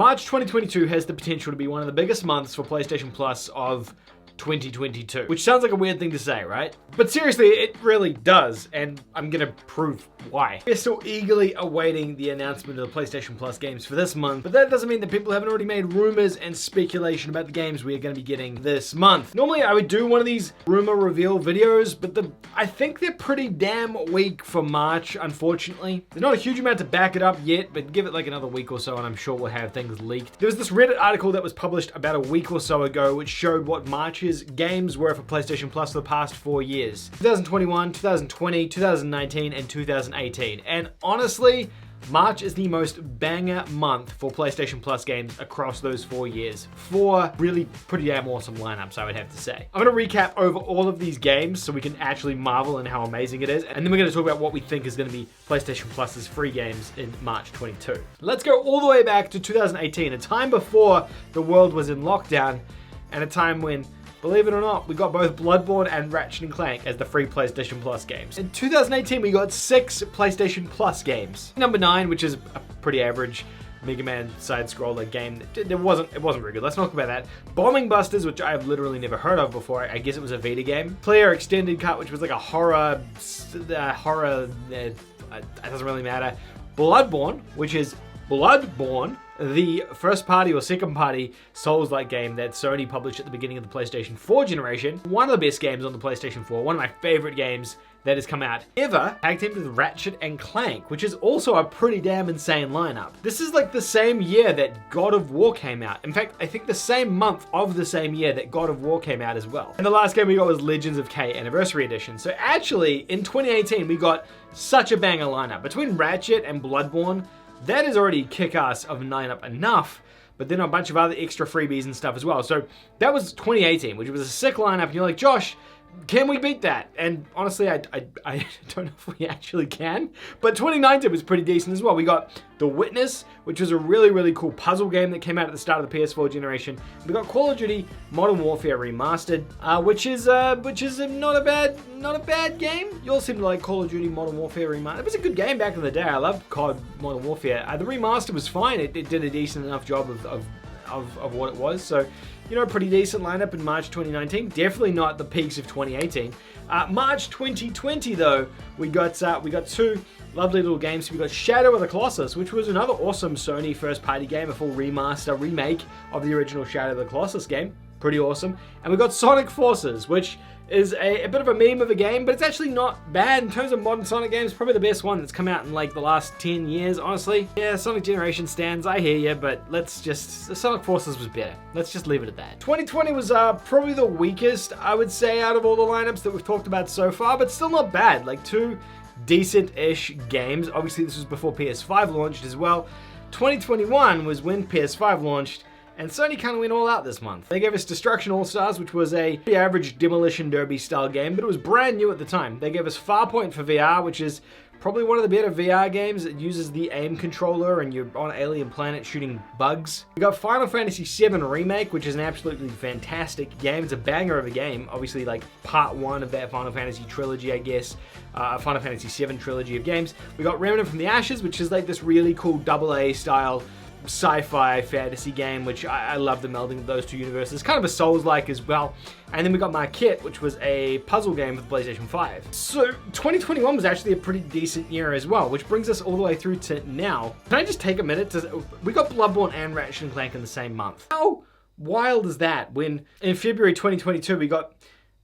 March 2022 has the potential to be one of the biggest months for PlayStation Plus of 2022, which sounds like a weird thing to say, right? But seriously, it really does, and I'm gonna prove why. We're still eagerly awaiting the announcement of the PlayStation Plus games for this month, but that doesn't mean that people haven't already made rumors and speculation about the games we are gonna be getting this month. Normally, I would do one of these rumor reveal videos, but I think they're pretty damn weak for March, unfortunately. There's not a huge amount to back it up yet, but give it like another week or so, and I'm sure we'll have things leaked. There was this Reddit article that was published about a week or so ago, which showed what March's games were for PlayStation Plus for the past 4 years. 2021, 2020, 2019, and 2018. And honestly, March is the most banger month for PlayStation Plus games across those 4 years. 4 really pretty damn awesome lineups, I would have to say. I'm gonna recap over all of these games so we can actually marvel in how amazing it is, and then we're gonna talk about what we think is gonna be PlayStation Plus's free games in March 22. Let's go all the way back to 2018, a time before the world was in lockdown, and a time when, believe it or not, we got both Bloodborne and Ratchet & Clank as the free PlayStation Plus games. In 2018, we got 6 PlayStation Plus games. Number 9, which is a pretty average Mega Man side-scroller game. It wasn't very good. Let's not talk about that. Bombing Busters, which I have literally never heard of before. I guess it was a Vita game. Player Extended Cut, which was like a horror, it doesn't really matter. Bloodborne, which is Bloodborne, the first party or second party Souls-like game that Sony published at the beginning of the PlayStation 4 generation. One of the best games on the PlayStation 4, one of my favorite games that has come out ever, tag teamed with Ratchet and Clank, which is also a pretty damn insane lineup. This is like the same year that God of War came out. In fact, I think the same month of the same year that God of War came out as well. And the last game we got was Legends of K Anniversary Edition. So actually, in 2018, we got such a banger lineup. Between Ratchet and Bloodborne, that is already kick-ass of a lineup enough, but then a bunch of other extra freebies and stuff as well. So that was 2018, which was a sick lineup, and you're like, Josh, can we beat that? And honestly, I don't know if we actually can, but 2019 was pretty decent as well. We got The Witness, which was a really, really cool puzzle game that came out at the start of the PS4 generation. We got Call of Duty Modern Warfare Remastered, which is not a bad game. You all seem to like Call of Duty Modern Warfare Remastered. It was a good game back in the day. I loved COD Modern Warfare. The remaster was fine. It did a decent enough job of what it was. So, you know, pretty decent lineup in March 2019. Definitely not the peaks of 2018. March 2020 though, we got 2 lovely little games. We got Shadow of the Colossus, which was another awesome Sony first party game, a full remake of the original Shadow of the Colossus game. Pretty awesome. And we got Sonic Forces, which is a bit of a meme of a game, but it's actually not bad in terms of modern Sonic games. Probably the best one that's come out in like the last 10 years, honestly. Yeah, Sonic Generation stands, I hear you, but Sonic Forces was better. Let's just leave it at that. 2020 was probably the weakest, I would say, out of all the lineups that we've talked about so far, but still not bad. Like 2 decent-ish games. Obviously, this was before PS5 launched as well. 2021 was when PS5 launched, and Sony kind of went all out this month. They gave us Destruction All-Stars, which was a pretty average Demolition Derby style game, but it was brand new at the time. They gave us Farpoint for VR, which is probably one of the better VR games. It uses the aim controller and you're on an alien planet shooting bugs. We got Final Fantasy VII Remake, which is an absolutely fantastic game. It's a banger of a game. Obviously, like part 1 of that Final Fantasy trilogy, I guess. Final Fantasy VII trilogy of games. We got Remnant from the Ashes, which is like this really cool AA style sci-fi fantasy game, which I love the melding of those two universes. Kind of a Souls-like as well. And then we got Marquette, which was a puzzle game for the PlayStation 5. So 2021 was actually a pretty decent year as well, which brings us all the way through to now. Can I just take a minute to... We got Bloodborne and Ratchet & Clank in the same month. How wild is that when in February 2022 we got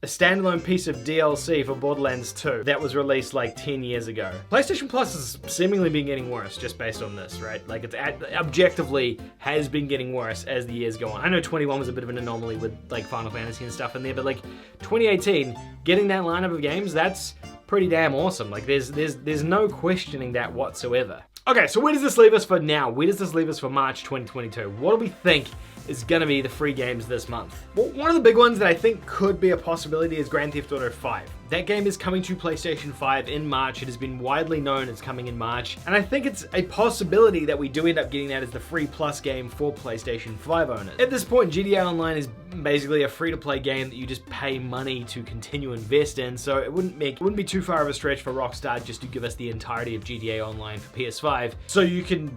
a standalone piece of DLC for Borderlands 2 that was released like 10 years ago. PlayStation Plus has seemingly been getting worse just based on this, right? Like it's objectively has been getting worse as the years go on. I know 21 was a bit of an anomaly with like Final Fantasy and stuff in there, but like 2018, getting that lineup of games, that's pretty damn awesome. Like there's no questioning that whatsoever. Okay, so where does this leave us for now? Where does this leave us for March 2022? What do we think is gonna be the free games this month? Well, one of the big ones that I think could be a possibility is Grand Theft Auto 5. That game is coming to PlayStation 5 in March. It has been widely known it's coming in March. And I think it's a possibility that we do end up getting that as the free plus game for PlayStation 5 owners. At this point, GTA Online is basically a free-to-play game that you just pay money to continue invest in, so it wouldn't be too far of a stretch for Rockstar just to give us the entirety of GTA Online for PS5, so you can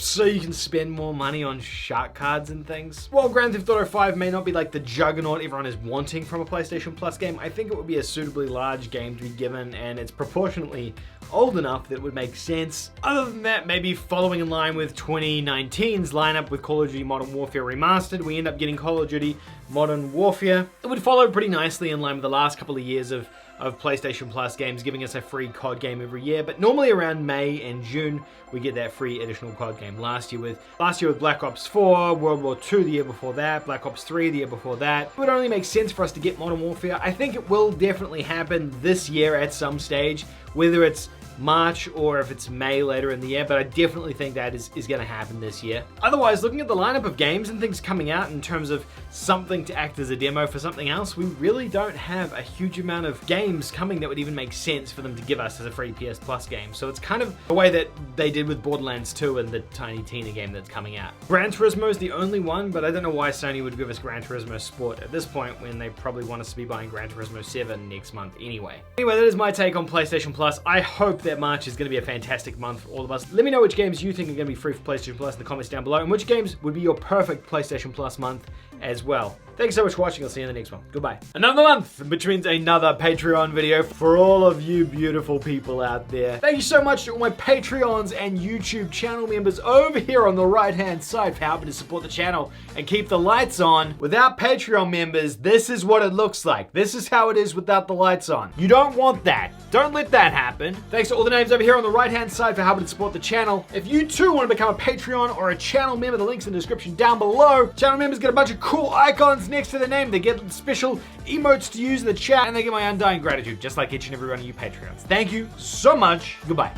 so you can spend more money on shark cards and things. While Grand Theft Auto 5 may not be like the juggernaut everyone is wanting from a PlayStation Plus game, I think it would be a suitably large game to be given, and it's proportionately old enough that it would make sense. Other than that, maybe following in line with 2019's lineup with Call of Duty Modern Warfare Remastered, we end up getting Call of Duty Modern Warfare. It would follow pretty nicely in line with the last couple of years of PlayStation Plus games giving us a free COD game every year, but normally around May and June we get that free additional COD game. Last year with Black Ops 4, World War II the year before that, Black Ops 3 the year before that. It would only make sense for us to get Modern Warfare. I think it will definitely happen this year at some stage, whether it's March or if it's May later in the year, but I definitely think that is going to happen this year. Otherwise, looking at the lineup of games and things coming out in terms of something to act as a demo for something else, we really don't have a huge amount of games coming that would even make sense for them to give us as a free PS Plus game. So it's kind of the way that they did with Borderlands 2 and the Tiny Tina game that's coming out. Gran Turismo is the only one, but I don't know why Sony would give us Gran Turismo Sport at this point when they probably want us to be buying Gran Turismo 7 next month anyway. Anyway, that is my take on PlayStation Plus. I hope that March is going to be a fantastic month for all of us. Let me know which games you think are going to be free for PlayStation Plus in the comments down below, and which games would be your perfect PlayStation Plus month as well. Thanks so much for watching. I'll see you in the next one. Goodbye. Another month, which means another Patreon video for all of you beautiful people out there. Thank you so much to all my Patreons and YouTube channel members over here on the right-hand side for helping to support the channel and keep the lights on. Without Patreon members, this is what it looks like. This is how it is without the lights on. You don't want that. Don't let that happen. Thanks to all the names over here on the right-hand side for helping to support the channel. If you too want to become a Patreon or a channel member, the link's in the description down below. Channel members get a bunch of cool icons next to the name. They get special emotes to use in the chat, and they get my undying gratitude, just like each and every one of you Patreons. Thank you so much. Goodbye.